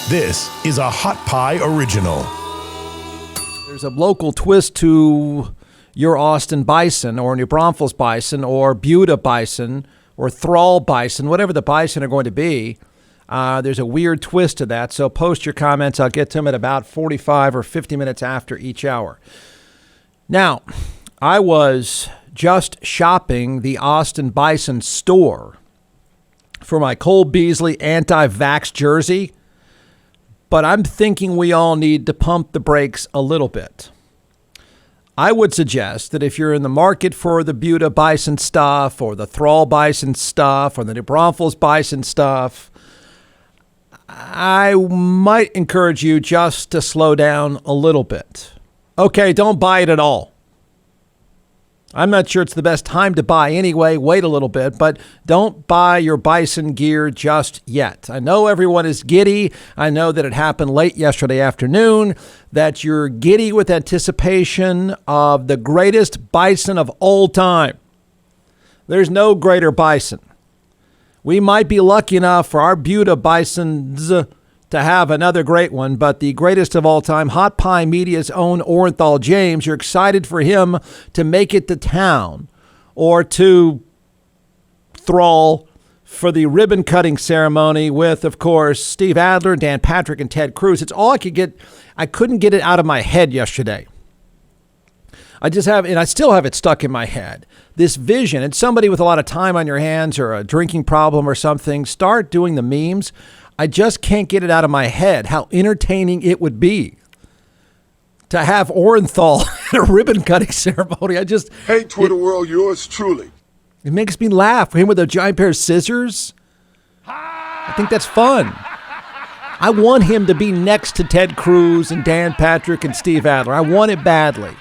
This is a Hot Pie Original. There's a local twist to your Austin Bison or New Braunfels Bison or Buda Bison or Thrall Bison, whatever the Bison are going to be. There's a weird twist to that, so post your comments. I'll get to them at about 45 or 50 minutes after each hour. Now, I was just shopping the Austin Bison store for my Cole Beasley anti-vax jersey, but I'm thinking we all need to pump the brakes a little bit. I would suggest that if you're in the market for the Buda Bison stuff or the Thrall Bison stuff or the New Braunfels Bison stuff, I might encourage you just to slow down a little bit. Okay, don't buy it at all. I'm not sure it's the best time to buy anyway. Wait a little bit, but don't buy your Bison gear just yet. I know everyone is giddy. I know that it happened late yesterday afternoon, that you're giddy with anticipation of the greatest Bison of all time. There's no greater Bison. We might be lucky enough for our Buda Bisons to have another great one, but the greatest of all time, Hot Pie Media's own Orenthal James, you're excited for him to make it to town or to Thrall for the ribbon cutting ceremony with, of course, Steve Adler, Dan Patrick, and Ted Cruz. It's all I could get. I couldn't get it out of my head yesterday. I just have, and I still have it stuck in my head, this vision. And somebody with a lot of time on your hands or a drinking problem or something, start doing the memes. I just can't get it out of my head how entertaining it would be to have Orenthal at a ribbon cutting ceremony. Hey, Twitter world, yours truly. It makes me laugh. Him with a giant pair of scissors. I think that's fun. I want him to be next to Ted Cruz and Dan Patrick and Steve Adler. I want it badly.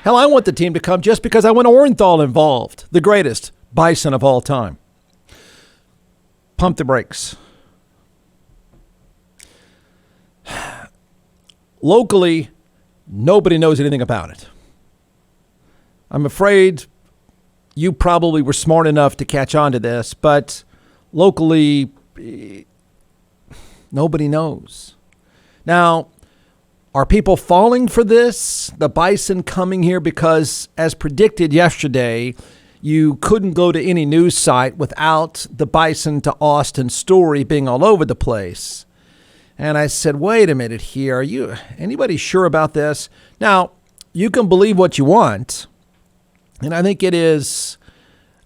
Hell, I want the team to come just because I want Orenthal involved, the greatest Bison of all time. Pump the brakes. Locally, nobody knows anything about it. I'm afraid you probably were smart enough to catch on to this, but locally, nobody knows. Now, are people falling for this? The Bison coming here because, as predicted yesterday, you couldn't go to any news site without the Bison to Austin story being all over the place. And I said, wait a minute here. Are anybody sure about this? Now, you can believe what you want. And I think it is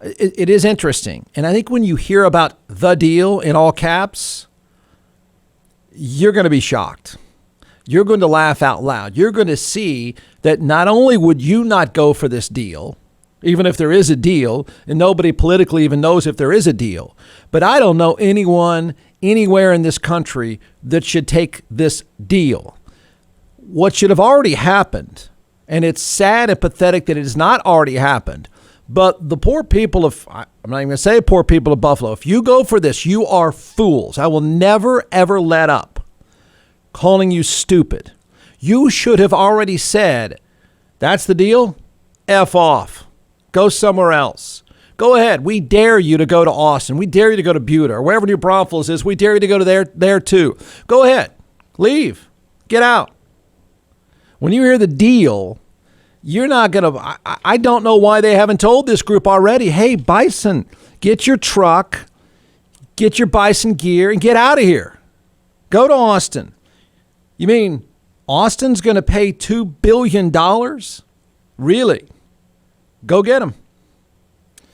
interesting. And I think when you hear about the deal in all caps, you're going to be shocked. You're going to laugh out loud. You're going to see that not only would you not go for this deal, even if there is a deal, and nobody politically even knows if there is a deal, but I don't know anyone anywhere in this country that should take this deal. What should have already happened, and it's sad and pathetic that it has not already happened, but the poor people of, I'm not even going to say poor people of Buffalo, if you go for this, you are fools. I will never, ever let up calling you stupid. You should have already said, that's the deal, F off. Go somewhere else. Go ahead. We dare you to go to Austin. We dare you to go to Buda or wherever New Braunfels is. We dare you to go to there too. Go ahead. Leave. Get out. When you hear the deal, you're not going to, I don't know why they haven't told this group already, hey, Bison, get your truck, get your Bison gear and get out of here. Go to Austin. You mean Austin's going to pay $2 billion? Really? Go get them. I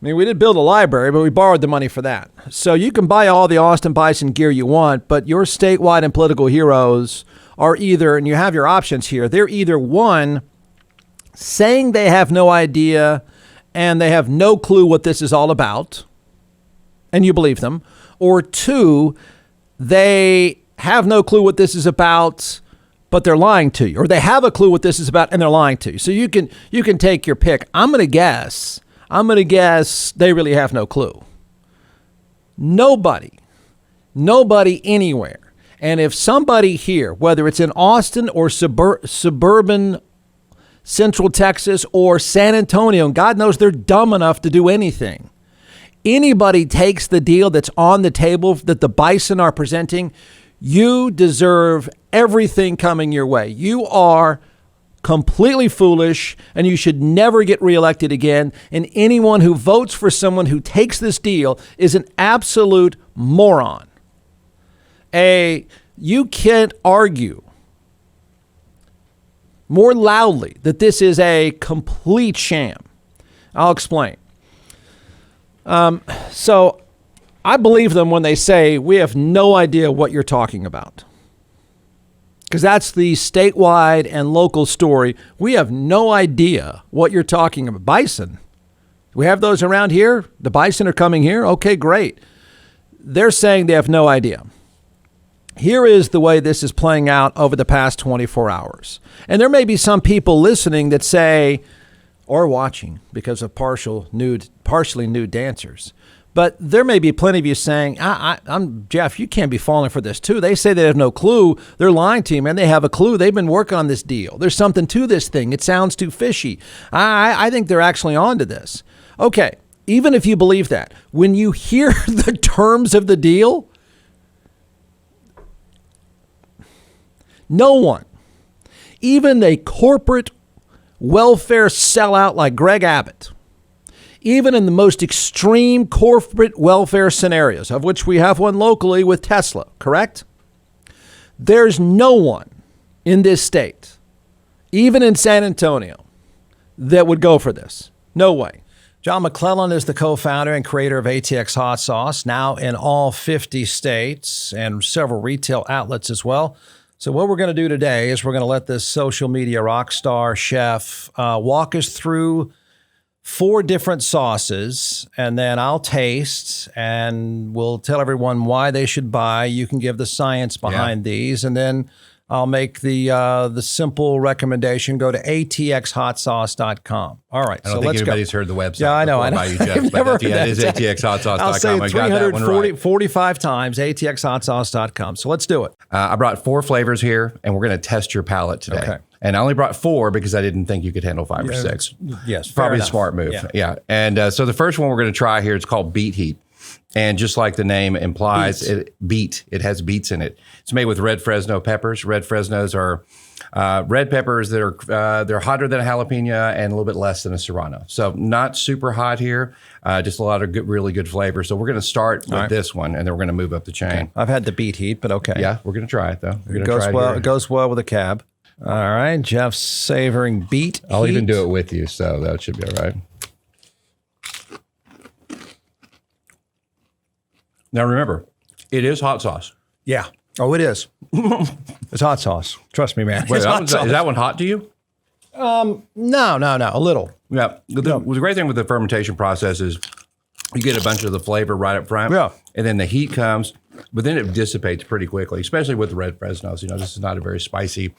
mean, we did build a library, but we borrowed the money for that. So you can buy all the Austin Bison gear you want, but your statewide and political heroes are either, and you have your options here, they're either one, saying they have no idea and they have no clue what this is all about, and you believe them, or two, they have no clue what this is about, but they're lying to you, or they have a clue what this is about and they're lying to you. So you can take your pick. I'm going to guess they really have no clue. Nobody anywhere. And if somebody here, whether it's in Austin or suburban Central Texas or San Antonio, and God knows they're dumb enough to do anything, anybody takes the deal that's on the table that the Bison are presenting, You deserve everything coming your way. You are completely foolish, and you should never get reelected again. And anyone who votes for someone who takes this deal is an absolute moron. You can't argue more loudly that this is a complete sham. I'll explain. So I believe them when they say we have no idea what you're talking about. Because that's the statewide and local story. We have no idea what you're talking about. Bison. We have those around here. The bison are coming here. Okay, great. They're saying they have no idea. Here is the way this is playing out over the past 24 hours. And there may be some people listening that say, or watching because of partially nude dancers. But there may be plenty of you saying, I'm Jeff, you can't be falling for this too. They say they have no clue. They're lying to you, man. They have a clue. They've been working on this deal. There's something to this thing. It sounds too fishy. I think they're actually on to this. Okay, even if you believe that, when you hear the terms of the deal, no one, even a corporate welfare sellout like Greg Abbott, even in the most extreme corporate welfare scenarios, of which we have one locally with Tesla, correct? There's no one in this state, even in San Antonio, that would go for this. No way. John McClellan is the co-founder and creator of ATX Hot Sauce, now in all 50 states and several retail outlets as well. So what we're going to do today is we're going to let this social media rock star chef walk us through 4 different sauces, and then I'll taste and we'll tell everyone why they should buy. You can give the science behind these, and then I'll make the simple recommendation. Go to atxhotsauce.com. All right, I don't think anybody's heard the website. Yeah, I know. By you, Jeff, I've never heard that. It is atxhotsauce.com. I'll say I got that one right. 45 times, atxhotsauce.com. So let's do it. I brought 4 flavors here, and we're going to test your palate today. Okay. And I only brought 4 because I didn't think you could handle 5 or 6. Yes, probably a smart move. Yeah. And so the first one we're going to try here, it's called Beet Heat. And just like the name implies, it has beets in it. It's made with red Fresno peppers. Red Fresnos are red peppers that are they're hotter than a jalapeno and a little bit less than a serrano. So not super hot here, just a lot of really good flavor. So we're going to start with this one, and then we're going to move up the chain. Okay. I've had the Beet Heat, but okay. Yeah, we're going to try it though. It goes well with a cab. All right, Jeff's savoring Beet Heat. I'll even do it with you, so that should be all right. Now remember, it is hot sauce. Yeah. Oh, it is. It's hot sauce. Trust me, man. Wait, is that one hot to you? No, a little. Yeah. The great thing with the fermentation process is you get a bunch of the flavor right up front. Yeah. And then the heat comes, but then it dissipates pretty quickly, especially with the red Fresnos. You know, this is not a very spicy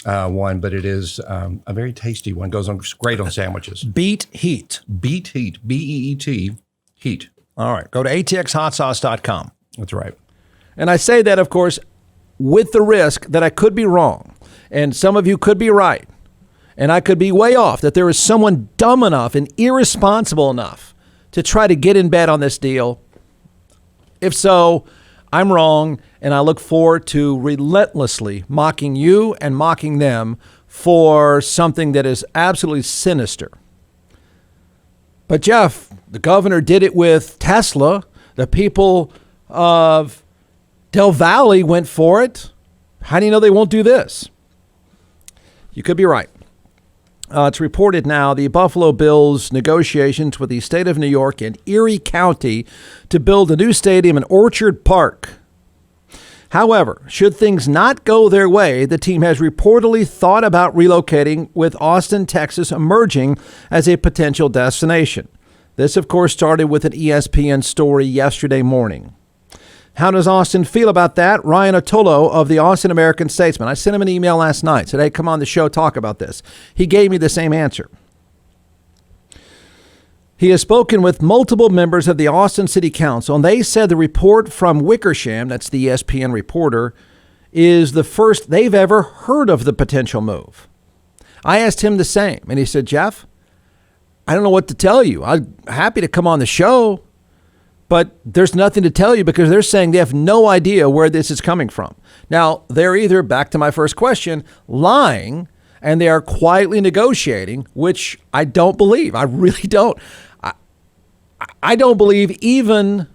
one, but it is a very tasty one. Goes on great on sandwiches. Beet Heat. Beet Heat. B-E-E-T. Heat. All right. Go to atxhotsauce.com. That's right. And I say that, of course, with the risk that I could be wrong. And some of you could be right. And I could be way off, that there is someone dumb enough and irresponsible enough to try to get in bed on this deal. If so, I'm wrong, and I look forward to relentlessly mocking you and mocking them for something that is absolutely sinister. But Jeff, the governor did it with Tesla. The people of Del Valle went for it. How do you know they won't do this? You could be right. It's reported now the Buffalo Bills negotiations with the state of New York and Erie County to build a new stadium in Orchard Park. However, should things not go their way, the team has reportedly thought about relocating, with Austin, Texas emerging as a potential destination. This, of course, started with an ESPN story yesterday morning. How does Austin feel about that? Ryan Ottolo of the Austin American-Statesman. I sent him an email last night. Said, hey, come on the show, talk about this. He gave me the same answer. He has spoken with multiple members of the Austin City Council, and they said the report from Wickersham, that's the ESPN reporter, is the first they've ever heard of the potential move. I asked him the same, and he said, Jeff, I don't know what to tell you. I'm happy to come on the show, But there's nothing to tell you because they're saying they have no idea where this is coming from. Now, they're either, back to my first question, lying, and they are quietly negotiating, which I don't believe. I really don't. I don't believe even,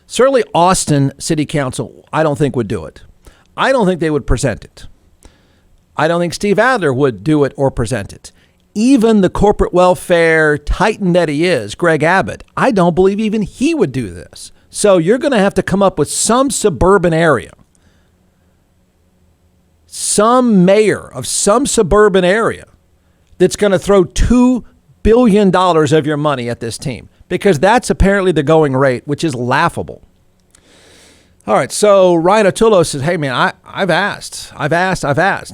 certainly Austin City Council, I don't think would do it. I don't think they would present it. I don't think Steve Adler would do it or present it. Even the corporate welfare titan that he is, Greg Abbott, I don't believe even he would do this. So you're going to have to come up with some suburban area, some mayor of some suburban area that's going to throw $2 billion of your money at this team, because that's apparently the going rate, which is laughable. All right, so Ryan Otullo says, hey, man, I've asked.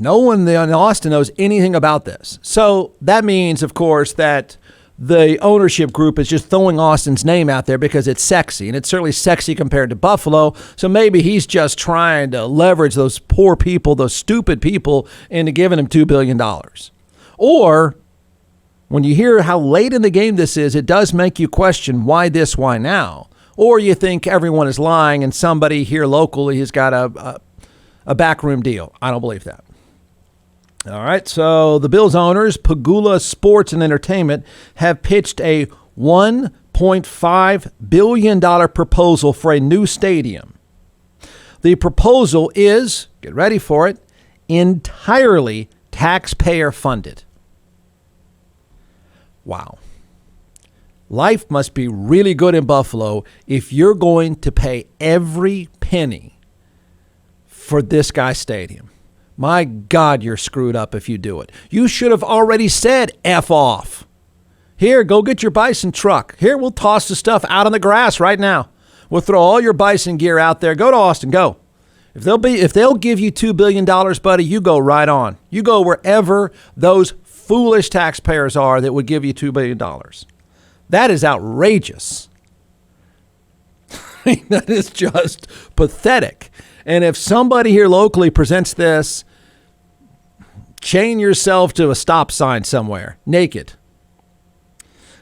No one in Austin knows anything about this. So that means, of course, that the ownership group is just throwing Austin's name out there because it's sexy, and it's certainly sexy compared to Buffalo. So maybe he's just trying to leverage those poor people, those stupid people, into giving him $2 billion. Or when you hear how late in the game this is, it does make you question why this, why now? Or you think everyone is lying and somebody here locally has got a backroom deal. I don't believe that. All right, so the Bills owners, Pagula Sports and Entertainment, have pitched a $1.5 billion proposal for a new stadium. The proposal is, get ready for it, entirely taxpayer funded. Wow. Life must be really good in Buffalo if you're going to pay every penny for this guy's stadium. My God, you're screwed up if you do it. You should have already said F off. Here, go get your Bison truck. Here, we'll toss the stuff out on the grass right now. We'll throw all your Bison gear out there. Go to Austin, go. If they'll give you $2 billion, buddy, you go right on. You go wherever those foolish taxpayers are that would give you $2 billion. That is outrageous. That is just pathetic. And if somebody here locally presents this, chain yourself to a stop sign somewhere, naked.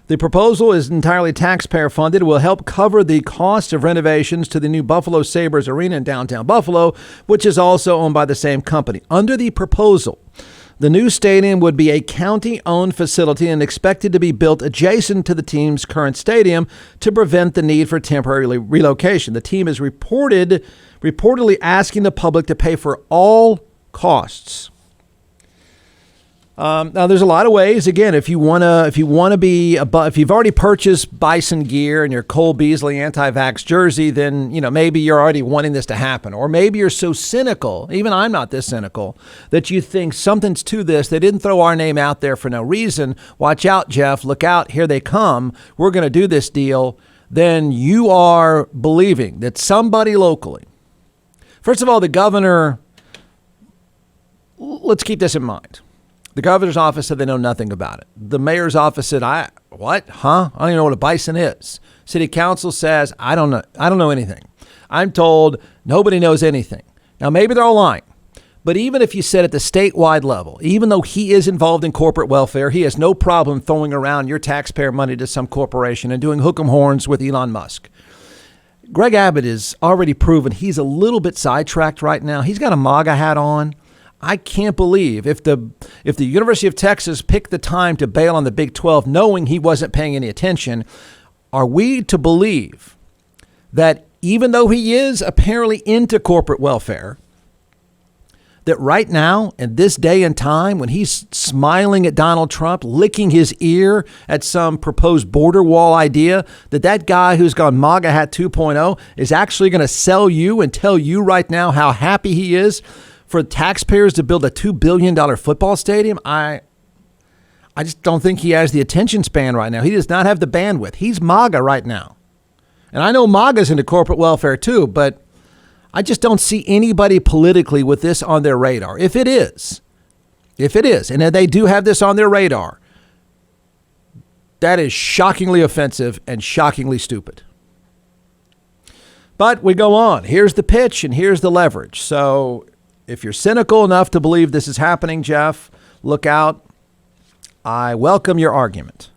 The proposal is entirely taxpayer funded. It will help cover the cost of renovations to the new Buffalo Sabres Arena in downtown Buffalo, which is also owned by the same company. Under the proposal, the new stadium would be a county-owned facility and expected to be built adjacent to the team's current stadium to prevent the need for temporary relocation. The team is reportedly asking the public to pay for all costs. Now, there's a lot of ways. Again, if you've already purchased Bison gear and your Cole Beasley anti-vax jersey, then maybe you're already wanting this to happen, or maybe you're so cynical. Even I'm not this cynical that you think something's to this. They didn't throw our name out there for no reason. Watch out, Jeff. Look out. Here they come. We're going to do this deal. Then you are believing that somebody locally. First of all, the governor. Let's keep this in mind. The governor's office said they know nothing about it. The mayor's office said, what? Huh? I don't even know what a Bison is. City council says, I don't know anything. I'm told nobody knows anything. Now, maybe they're all lying. But even if you said at the statewide level, even though he is involved in corporate welfare, he has no problem throwing around your taxpayer money to some corporation and doing hook 'em horns with Elon Musk. Greg Abbott is already proven he's a little bit sidetracked right now. He's got a MAGA hat on. I can't believe if the University of Texas picked the time to bail on the Big 12, knowing he wasn't paying any attention, are we to believe that even though he is apparently into corporate welfare, that right now, in this day and time, when he's smiling at Donald Trump, licking his ear at some proposed border wall idea, that guy who's gone MAGA hat 2.0 is actually going to sell you and tell you right now how happy he is for taxpayers to build a $2 billion football stadium? I just don't think he has the attention span right now. He does not have the bandwidth. He's MAGA right now. And I know MAGA's into corporate welfare too, but I just don't see anybody politically with this on their radar. If it is, and they do have this on their radar, that is shockingly offensive and shockingly stupid. But we go on. Here's the pitch and here's the leverage. So if you're cynical enough to believe this is happening, Jeff, look out. I welcome your argument.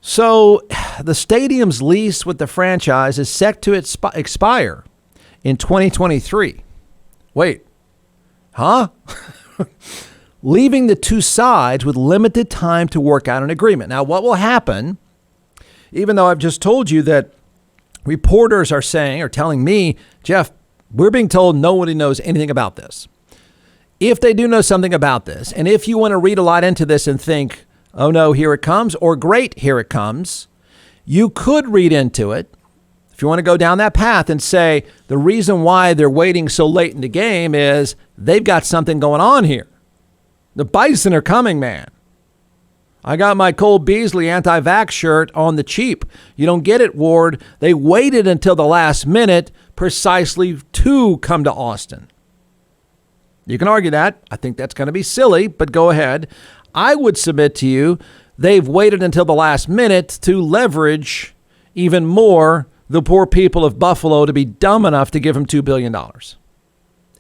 So the stadium's lease with the franchise is set to expire in 2023. Wait, huh? Leaving the two sides with limited time to work out an agreement. Now, what will happen, even though I've just told you that reporters are telling me, Jeff, we're being told nobody knows anything about this. If they do know something about this, and if you want to read a lot into this and think, oh no, here it comes, or great, here it comes, you could read into it, if you want to go down that path and say the reason why they're waiting so late in the game is they've got something going on here. The Bison are coming, man. I got my Cole Beasley anti-vax shirt on the cheap. You don't get it, Ward. They waited until the last minute precisely to come to Austin. You can argue that. I think that's going to be silly, but go ahead. I would submit to you they've waited until the last minute to leverage even more the poor people of Buffalo to be dumb enough to give them $2 billion.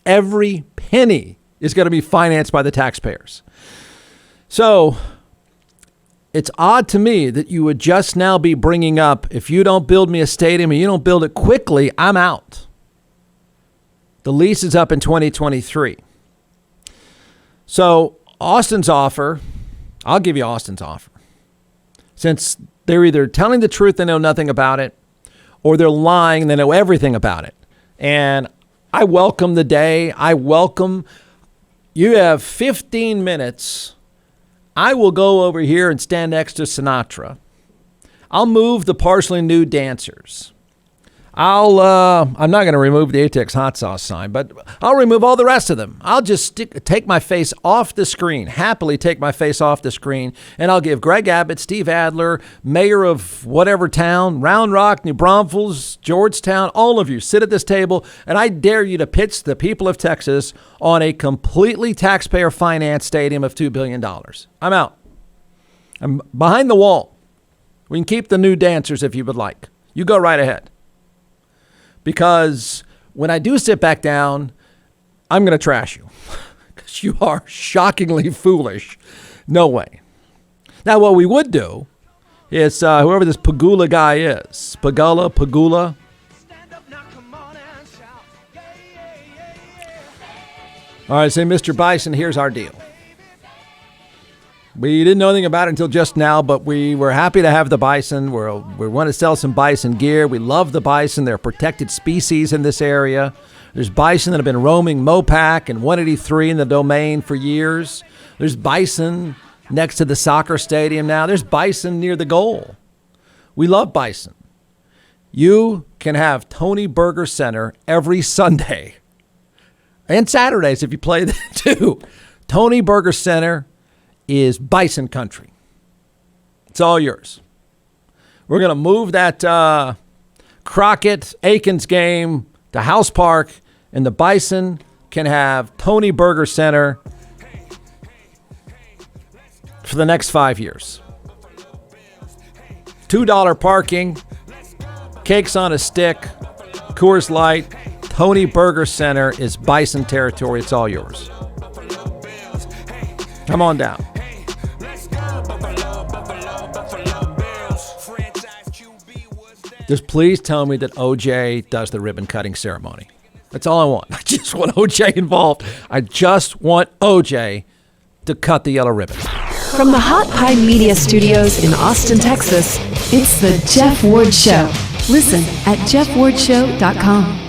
Every penny is going to be financed by the taxpayers. So it's odd to me that you would just now be bringing up, if you don't build me a stadium and you don't build it quickly, I'm out. The lease is up in 2023. So Austin's offer, I'll give you Austin's offer. Since they're either telling the truth, they know nothing about it, or they're lying, they know everything about it. And I welcome the day. You have 15 minutes. I will go over here and stand next to Sinatra. I'll move the partially nude dancers. I'm not going to remove the Atex hot sauce sign, but I'll remove all the rest of them. I'll just take my face off the screen, happily take my face off the screen, and I'll give Greg Abbott, Steve Adler, mayor of whatever town, Round Rock, New Braunfels, Georgetown, all of you sit at this table, and I dare you to pitch the people of Texas on a completely taxpayer-financed stadium of $2 billion. I'm out. I'm behind the wall. We can keep the new dancers if you would like. You go right ahead. Because when I do sit back down, I'm going to trash you. Because you are shockingly foolish. No way. Now, what we would do is whoever this Pagula guy is, Pagula. All right, say, Mr. Bison, here's our deal. We didn't know anything about it until just now, but we were happy to have the bison. We want to sell some bison gear. We love the bison. They're a protected species in this area. There's bison that have been roaming Mopac and 183 in the domain for years. There's bison next to the soccer stadium now. There's bison near the goal. We love bison. You can have Tony Burger Center every Sunday and Saturdays if you play that too. Tony Burger Center is bison country. It's all yours. We're going to move that Crockett-Aikens game to House Park, and the Bison can have Tony Burger Center for the next 5 years. $2 parking, cakes on a stick, Coors Light. Tony Burger Center is Bison territory. It's all yours. Come on down. Just please tell me that OJ does the ribbon cutting ceremony. That's all I want. I just want OJ involved. I just want OJ to cut the yellow ribbon. From the Hot Pie Media Studios in Austin, Texas, it's the Jeff Ward Show. Listen at jeffwardshow.com.